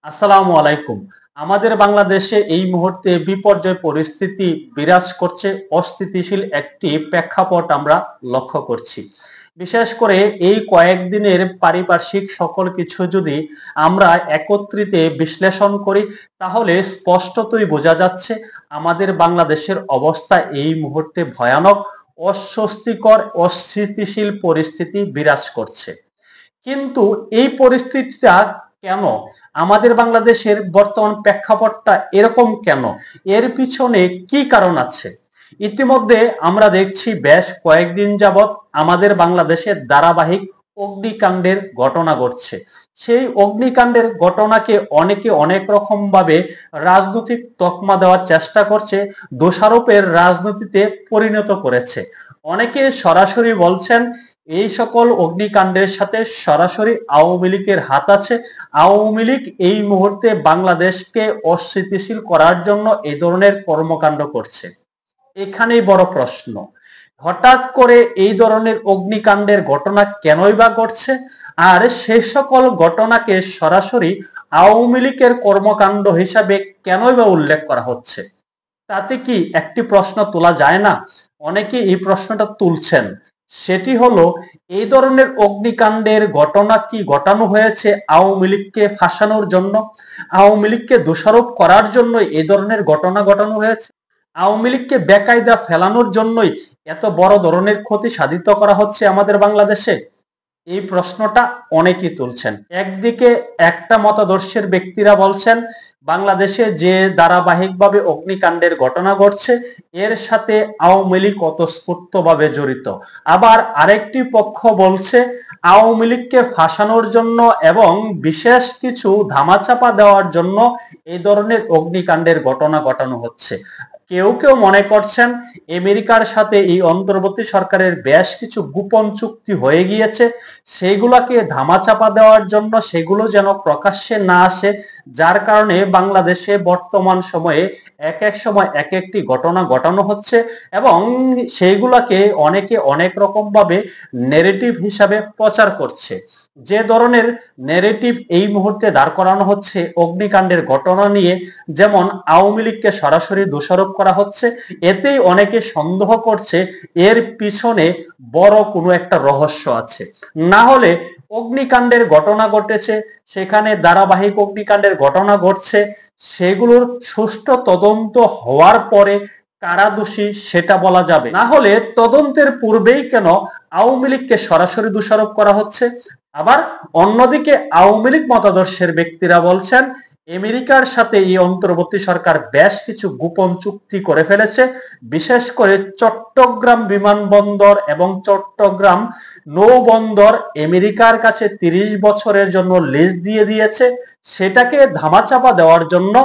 আসসালামু আলাইকুম। আমাদের বাংলাদেশে এই মুহূর্তে বিপর্যয় পরিস্থিতি বিরাজ করছে, অস্থিতিশীল একটি প্রেক্ষাপট আমরা লক্ষ্য করছি। বিশেষ করে এই কয়েকদিনের পারিপার্শ্বিক সকল কিছু যদি আমরা একত্রিতে বিশ্লেষণ করি, তাহলে স্পষ্টতই বোঝা যাচ্ছে আমাদের বাংলাদেশের অবস্থা এই মুহূর্তে ভয়ানক, অস্বস্তিকর, অস্থিতিশীল পরিস্থিতি বিরাজ করছে। কিন্তু এই পরিস্থিতিটা কেন, আমাদের বাংলাদেশের বর্তমান প্রেক্ষাপটটা এরকম কেন, এর পিছনে কি কারণ আছে? ইতিমধ্যে আমরা দেখছি বেশ কয়েকদিন যাবৎ আমাদের বাংলাদেশে ধারাবাহিক অগ্নিকাণ্ডের ঘটনা ঘটছে। সেই অগ্নিকাণ্ডের ঘটনাকে অনেকে অনেক রকম ভাবে রাজনৈতিক তকমা দেওয়ার চেষ্টা করছে, দোষারোপের রাজনীতিতে পরিণত করেছে। অনেকে সরাসরি বলছেন এই সকল অগ্নিকাণ্ডের সাথে সরাসরি আওয়ামী লীগের হাত আছে। আওয়ামী লীগ এই মুহূর্তে বাংলাদেশকে অস্থিতিশীল করার জন্য এই ধরনের কর্মকাণ্ড করছে। এখানেই বড় প্রশ্ন, হঠাৎ করে এই ধরনের অগ্নিকাণ্ডের ঘটনা কেনই বা ঘটছে, আর সেই সকল ঘটনাকে সরাসরি আওয়ামী লীগের কর্মকাণ্ড হিসাবে কেনই বা উল্লেখ করা হচ্ছে? তাতে কি একটি প্রশ্ন তোলা যায় না? অনেকে এই প্রশ্নটা তুলছেন, সেটি হলো এই ধরনের অগ্নিকাণ্ডের ঘটনা কি ঘটানো হয়েছে আওয়ামী লীগকে ফাঁসানোর জন্য, আওয়ামী লীগকে দোষারোপ করার জন্য এই ধরনের ঘটনা ঘটানো হয়েছে, আওয়ামী লীগকে বেকায়দা ফেলানোর জন্যই এত বড় ধরনের ক্ষতি সাধিত করা হচ্ছে আমাদের বাংলাদেশে? এই প্রশ্নটা অনেকেই তুলছেন। একদিকে একটা মতাদর্শের ব্যক্তিরা বলছেন বাংলাদেশে যে ধারাবাহিকভাবে অগ্নিকাণ্ডের ঘটনা ঘটছে এর সাথে আওয়ামী লীগ ওতপ্রোতভাবে জড়িত। আবার আরেকটি পক্ষ বলছে আওয়ামী লীগকে ফাঁসানোর জন্য এবং বিশেষ কিছু ধামাচাপা দেওয়ার জন্য এই ধরনের অগ্নিকাণ্ডের ঘটনা ঘটানো হচ্ছে। কেউ কেউ মনে করছেন আমেরিকার সাথে এই অন্তর্বর্তী সরকারের বেশ কিছু গোপন চুক্তি হয়ে গিয়েছে, সেগুলোকে ধামাচাপা দেওয়ার জন্য, সেগুলো যেন প্রকাশ্যে না আসে, যার কারণে বাংলাদেশে বর্তমান সময়ে এক এক সময় এক একটি ঘটনা ঘটানো হচ্ছে এবং সেইগুলাকে অনেকে অনেক রকম ভাবে নেগেটিভ হিসাবে প্রচার করছে। যে ধরনের নেগেটিভ এই মুহূর্তে দাঁড় করানো হচ্ছে অগ্নিকাণ্ডের ঘটনা নিয়ে, যেমন আওয়ামী লীগকে সরাসরি দোষারোপ করা হচ্ছে, এতেই অনেকে সন্দেহ করছে এর পিছনে বড় কোনো একটা রহস্য আছে। না হলে অগ্নিকাণ্ডের ঘটনা ঘটেছে, সেখানে ধারাবাহিক অগ্নিকাণ্ডের ঘটনা ঘটছে, সেগুলোর সুষ্ঠু তদন্ত হওয়ার পরে কারা দোষী সেটা বলা যাবে। না হলে তদন্তের পূর্বেই কেন আওয়ামী লীগকে সরাসরি দোষারোপ করা হচ্ছে? আবার অন্যদিকে আওয়ামী লীগ মতাদর্শের ব্যক্তিরা বলছেন আমেরিকার সাথে এই অন্তর্বর্তী সরকার বেশ কিছু গোপন চুক্তি করে ফেলেছে, বিশেষ করে চট্টগ্রাম বিমানবন্দর এবং চট্টগ্রাম নৌবন্দর আমেরিকার কাছে 30 বছরের জন্য লিজ দিয়ে দিয়েছে। সেটাকে ধামাচাপা দেওয়ার জন্য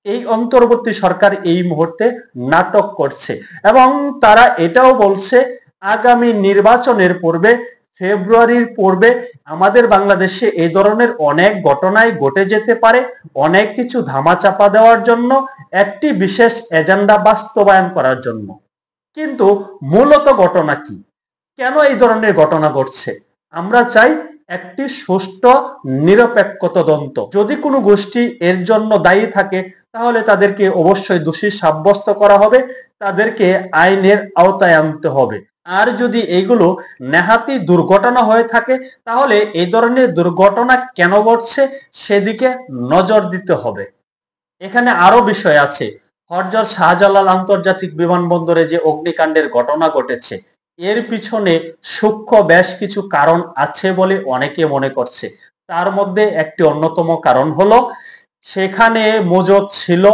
এই অন্তর্বর্তী সরকার এই মুহূর্তে নাটক করছে এবং তারা এটাও বলছে আগামী নির্বাচনের পূর্বে, ফেব্রুয়ারির পূর্বে আমাদের বাংলাদেশে এই ধরনের অনেক ঘটনাই ঘটে যেতে পারে, অনেক কিছু ধামাচাপা দেওয়ার জন্য, একটি বিশেষ এজেন্ডা বাস্তবায়ন করার জন্য। কিন্তু মূলত ঘটনা কি, কেন এই ধরনের ঘটনা ঘটছে? আমরা চাই একটি সুষ্ঠু নিরপেক্ষ তদন্ত। যদি কোনো গোষ্ঠী এর জন্য দায়ী থাকে তাহলে তাদেরকে অবশ্যই দোষী সাব্যস্ত করা হবে, তাদেরকে আইনের আওতায় আনতে হবে। আর যদি এইগুলো নেহাতি দুর্ঘটনা হয়ে থাকে তাহলে এই ধরনের দুর্ঘটনা কেন ঘটছে সেদিকে নজর দিতে হবে। এখানে আরো বিষয় আছে। হযরত শাহজালাল আন্তর্জাতিক বিমানবন্দরে যে অগ্নিকাণ্ডের ঘটনা ঘটেছে এর পিছনে সূক্ষ্ম বেশ কিছু কারণ আছে বলে অনেকে মনে করছে। তার মধ্যে একটি অন্যতম কারণ হলো সেখানে মজুদ ছিল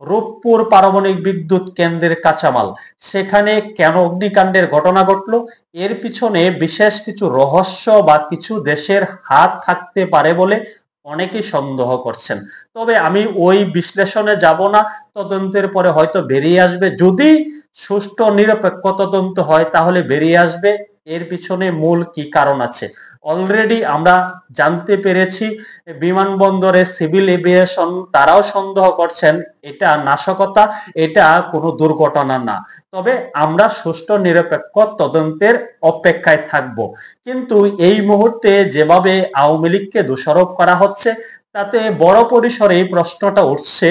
রূপপুর পারমাণবিক বিদ্যুৎ কেন্দ্রের কাঁচামাল। সেখানে কেন অগ্নিকাণ্ডের ঘটনা ঘটলো, এর পিছনে বিশেষ কিছু রহস্য বা কিছু দেশের হাত থাকতে পারে বলে অনেকেই সন্দেহ করছেন। তবে আমি ওই বিশ্লেষণে যাব না, তদন্তের পরে হয়তো বেরিয়ে আসবে। যদি সুষ্ঠু নিরপেক্ষ তদন্ত হয় তাহলে বেরিয়ে আসবে এর পিছনে মূল কি কারণ আছে। অলরেডি আমরা জানতে পেরেছি বিমানবন্দরে সিভিল এভিয়েশন তারাও সন্দেহ করছেন এটা নাশকতা, এটা কোনো দুর্ঘটনা না। তবে আমরা সুষ্ঠু নিরপেক্ষ তদন্তের অপেক্ষায় থাকব। কিন্তু এই মুহূর্তে যেভাবে আওয়ামী লীগকে দোষারোপ করা হচ্ছে তাতে বড় পরিসরে এই প্রশ্নটা উঠছে,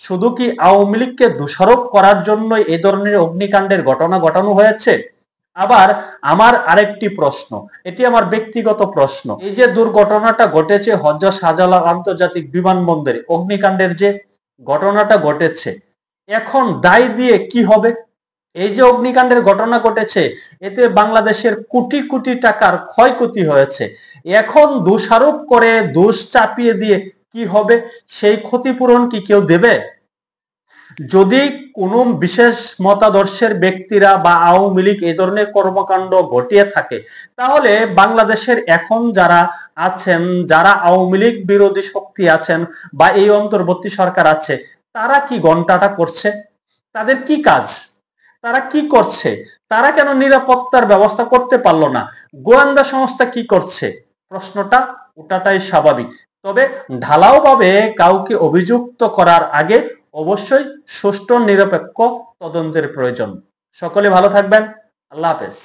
শুধু কি আওয়ামী লীগকে দোষারোপ করার জন্য এই ধরনের অগ্নিকাণ্ডের ঘটনা ঘটানো হয়েছে? আবার আমার আরেকটি প্রশ্ন, এটি আমার ব্যক্তিগত প্রশ্ন, এই যে দুর্ঘটনাটা ঘটেছে হযরত শাহজালাল আন্তর্জাতিক বিমানবন্দরে অগ্নিকাণ্ডের যে ঘটনাটা ঘটেছে, এখন দায় দিয়ে কি হবে? এই যে অগ্নিকাণ্ডের ঘটনা ঘটেছে, এতে বাংলাদেশের কোটি কোটি টাকার ক্ষয়ক্ষতি হয়েছে। এখন দোষারোপ করে দোষ চাপিয়ে দিয়ে কি হবে? সেই ক্ষতিপূরণ কি কেউ দেবে? যদি কোনো বিশেষ মতাদর্শের ব্যক্তিরা বা আওয়ামী লীগ এই ধরনের কর্মকাণ্ড ঘটিয়ে থাকে, তাহলে বাংলাদেশের এখন যারা আছেন, যারা আওয়ামী লীগ বিরোধী শক্তি আছেন বা এই অন্তর্বর্তী সরকার আছে, তারা কি ঘন্টাটা করছে? তাদের কি কাজ? তারা কি করছে? তারা কেন নিরাপত্তার ব্যবস্থা করতে পারলো না? গোয়েন্দা সংস্থা কি করছে? প্রশ্নটা ওঠাটাই স্বাভাবিক। তবে ঢালাও ভাবে কাউকে অভিযুক্ত করার আগে অবশ্যই সুষ্ঠু নিরপেক্ষ তদন্তের প্রয়োজন। সকলে ভালো থাকবেন। আল্লাহ হাফেজ।